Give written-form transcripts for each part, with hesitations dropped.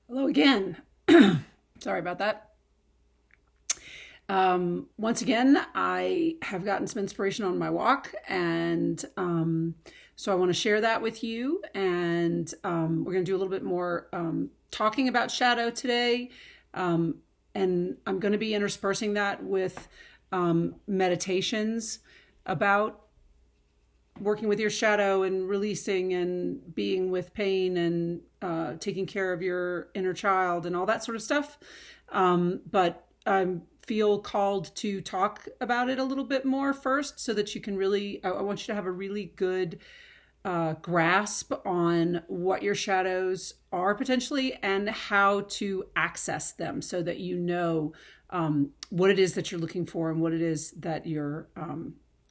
Hello again. Sorry about that. Once again, I have gotten some inspiration on my walk, and so I want to share that with you. And we're going to do a little bit more talking about shadow today. Um, and I'm going to be interspersing that with meditations about working with your shadow and releasing and being with pain and taking care of your inner child and all that sort of stuff. But I feel called to talk about it a little bit more first so that you can really, I want you to have a really good grasp on what your shadows are potentially and how to access them so that you know what it is that you're looking for and what it is that you're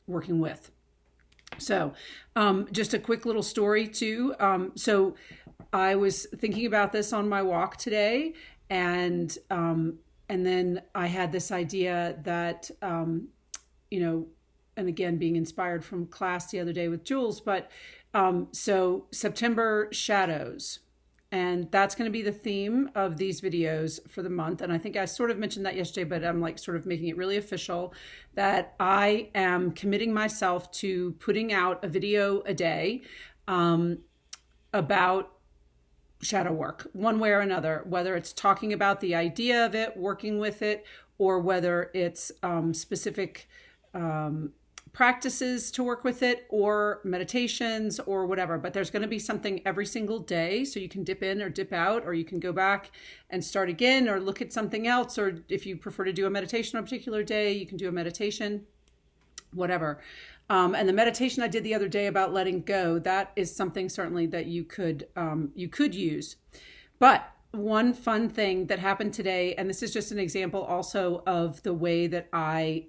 working with. So, just a quick little story too. So, I was thinking about this on my walk today, and and then I had this idea that you know, and again, being inspired from class the other day with Jules, but so September shadows. And that's going to be the theme of these videos for the month. And I think I sort of mentioned that yesterday, but I'm like sort of making it really official that I am committing myself to putting out a video a day about shadow work, one way or another, whether it's talking about the idea of it, working with it, or whether it's specific practices to work with it or meditations or whatever. But there's going to be something every single day. So you can dip in or dip out, or you can go back and start again or look at something else. Or if you prefer to do a meditation on a particular day, you can do a meditation, whatever. And the meditation I did the other day about letting go, that is something certainly that you could use. But one fun thing that happened today, and this is just an example also of the way that I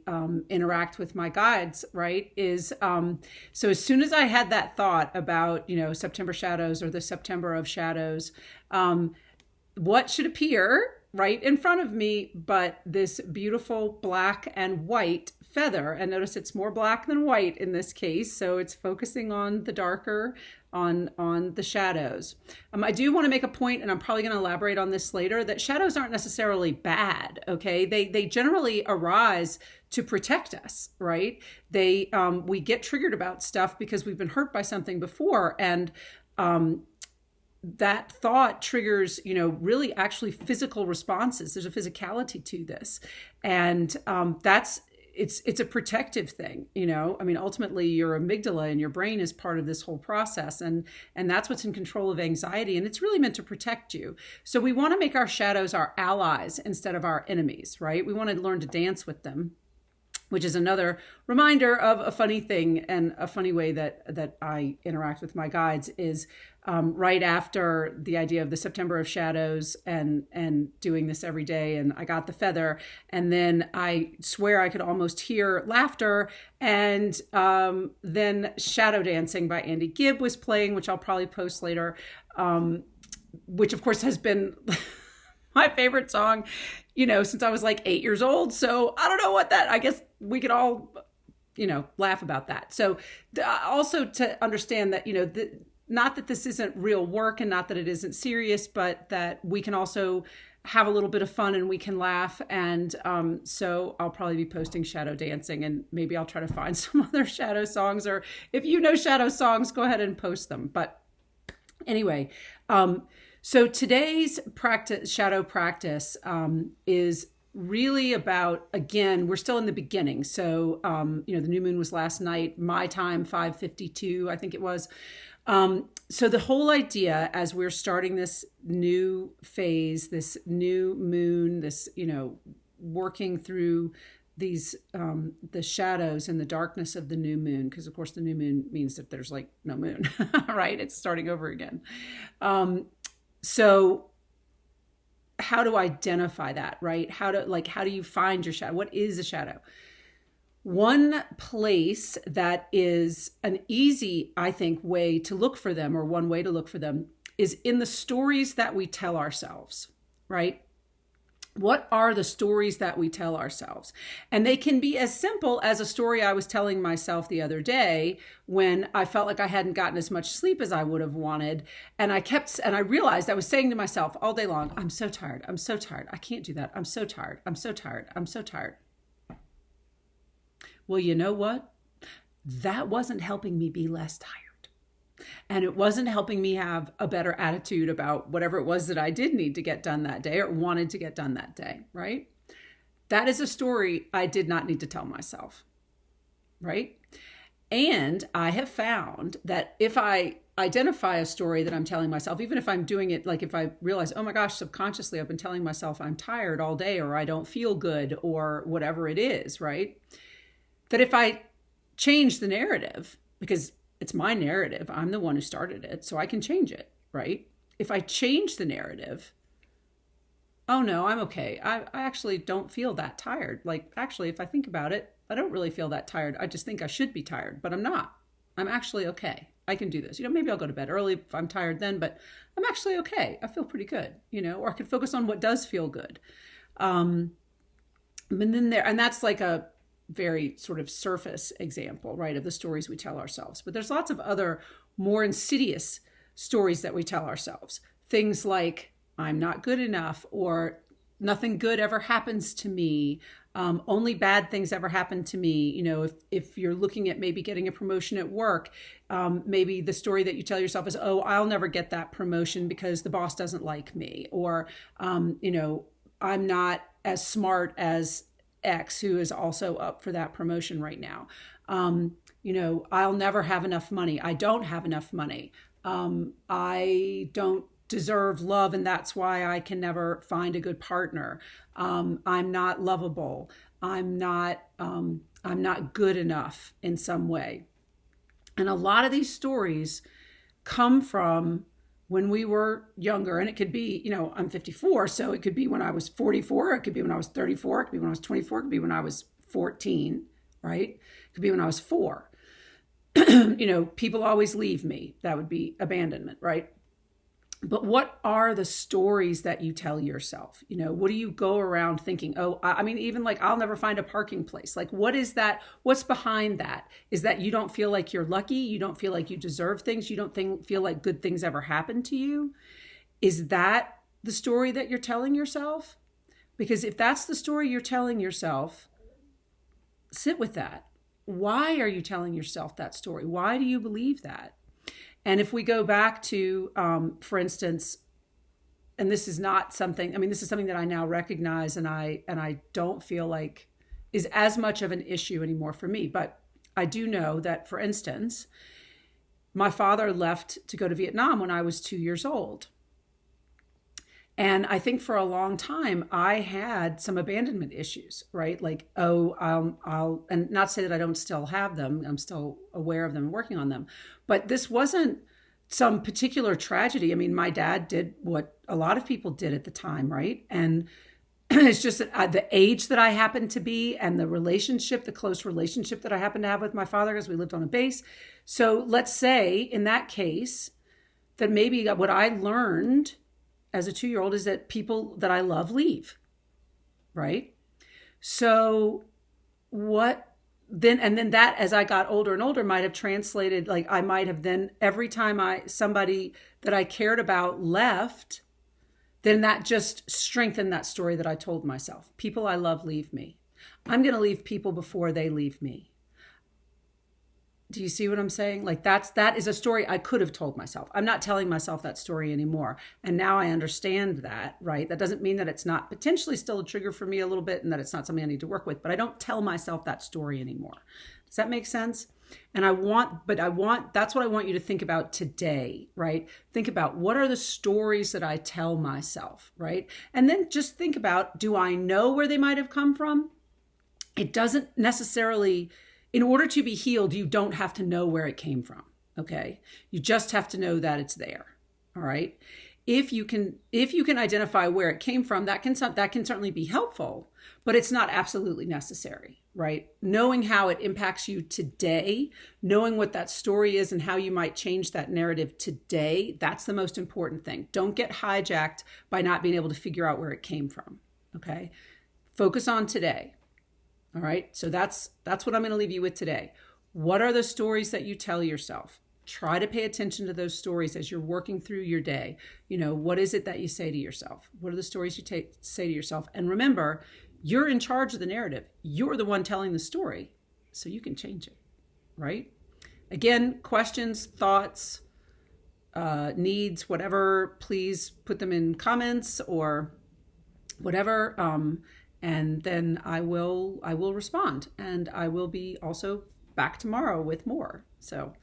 interact with my guides, right? Is so as soon as I had that thought about, September shadows or the September of shadows, what should appear right in front of me but this beautiful black and white feather. And notice it's more black than white in this case, so it's focusing on the darker, on the shadows. I do want to make a point, and I'm probably going to elaborate on this later, that shadows aren't necessarily bad. Okay, they generally arise to protect us, right? We get triggered about stuff because we've been hurt by something before, and that thought triggers, really actually physical responses. There's a physicality to this, and it's a protective thing. Ultimately your amygdala and your brain is part of this whole process, and that's what's in control of anxiety, and it's really meant to protect you. So we want to make our shadows our allies instead of our enemies, right? We want to learn to dance with them, which is another reminder of a funny thing and a funny way that I interact with my guides is right after the idea of the September of shadows and doing this every day. And I got the feather, and then I swear I could almost hear laughter. And then Shadow Dancing by Andy Gibb was playing, which I'll probably post later, which of course has been my favorite song, since I was like 8 years old. So I don't know I guess we could all, laugh about that. So also to understand that, not that this isn't real work and not that it isn't serious, but that we can also have a little bit of fun and we can laugh. And so I'll probably be posting Shadow Dancing, and maybe I'll try to find some other shadow songs, or if you know shadow songs, go ahead and post them. But anyway, so today's shadow practice, is really about, again, we're still in the beginning. So, the new moon was last night, my time, 5:52, I think it was. So the whole idea as we're starting this new phase, this new moon, this, working through these the shadows and the darkness of the new moon, because of course the new moon means that there's like no moon, right? It's starting over again. So how to identify that, right? How do you find your shadow? What is a shadow? One place that is an easy, I think, way to look for them, or one way to look for them, is in the stories that we tell ourselves, right? What are the stories that we tell ourselves? And they can be as simple as a story I was telling myself the other day when I felt like I hadn't gotten as much sleep as I would have wanted. And I realized I was saying to myself all day long, I'm so tired. I'm so tired. I can't do that. I'm so tired. I'm so tired. I'm so tired. Well, you know what? That wasn't helping me be less tired. And it wasn't helping me have a better attitude about whatever it was that I did need to get done that day or wanted to get done that day, right? That is a story I did not need to tell myself, right? And I have found that if I identify a story that I'm telling myself, even if I'm doing it, like if I realize, oh my gosh, subconsciously I've been telling myself I'm tired all day or I don't feel good or whatever it is, right? That if I change the narrative, because it's my narrative, I'm the one who started it, so I can change it, right? If I change the narrative, oh no, I'm okay. I actually don't feel that tired. Like, actually, if I think about it, I don't really feel that tired. I just think I should be tired, but I'm not. I'm actually okay. I can do this. Maybe I'll go to bed early if I'm tired then, but I'm actually okay. I feel pretty good, or I could focus on what does feel good. And that's like a very sort of surface example, right, of the stories we tell ourselves. But there's lots of other more insidious stories that we tell ourselves. Things like, I'm not good enough, or nothing good ever happens to me. Only bad things ever happen to me. If you're looking at maybe getting a promotion at work, maybe the story that you tell yourself is, oh, I'll never get that promotion because the boss doesn't like me. Or, I'm not as smart as X who is also up for that promotion right now. I'll never have enough money. I don't have enough money. I don't deserve love, and that's why I can never find a good partner. I'm not lovable. I'm not good enough in some way. And a lot of these stories come from when we were younger, and it could be, I'm 54, so it could be when I was 44, it could be when I was 34, it could be when I was 24, it could be when I was 14, right? It could be when I was 4. People always leave me. That would be abandonment, right? But what are the stories that you tell yourself? What do you go around thinking? Oh, even like, I'll never find a parking place. Like, what is that? What's behind that? Is that you don't feel like you're lucky? You don't feel like you deserve things? You don't feel like good things ever happen to you? Is that the story that you're telling yourself? Because if that's the story you're telling yourself, sit with that. Why are you telling yourself that story? Why do you believe that? And if we go back to, for instance, and this is not something, this is something that I now recognize and I don't feel like is as much of an issue anymore for me. But I do know that, for instance, my father left to go to Vietnam when I was 2 years old. And I think for a long time, I had some abandonment issues, right? Like, I'll, and not to say that I don't still have them. I'm still aware of them and working on them. But this wasn't some particular tragedy. My dad did what a lot of people did at the time, right? And it's just that the age that I happened to be and the close relationship that I happened to have with my father, because we lived on a base. So let's say in that case that maybe what I learned as a 2-year-old is that people that I love leave, right? So what then, and then that as I got older and older might have translated, like I might have then every time somebody that I cared about left, then that just strengthened that story that I told myself. People I love leave me. I'm going to leave people before they leave me. Do you see what I'm saying? Like that is a story I could have told myself. I'm not telling myself that story anymore. And now I understand that, right? That doesn't mean that it's not potentially still a trigger for me a little bit and that it's not something I need to work with, but I don't tell myself that story anymore. Does that make sense? And that's what I want you to think about today, right? Think about what are the stories that I tell myself, right? And then just think about, do I know where they might have come from? It doesn't necessarily, in order to be healed, you don't have to know where it came from, okay? You just have to know that it's there, all right? If you can identify where it came from, that can certainly be helpful, but it's not absolutely necessary, right? Knowing how it impacts you today, knowing what that story is and how you might change that narrative today, that's the most important thing. Don't get hijacked by not being able to figure out where it came from, Okay. Focus on today. All right. So that's what I'm going to leave you with today. What are the stories that you tell yourself? Try to pay attention to those stories as you're working through your day. What is it that you say to yourself? What are the stories you say to yourself? And remember, you're in charge of the narrative. You're the one telling the story, so you can change it, right? Again, questions, thoughts, needs, whatever, please put them in comments or whatever. And then I will respond, and I will be also back tomorrow with more. So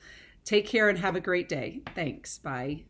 take care and have a great day. Thanks. Bye.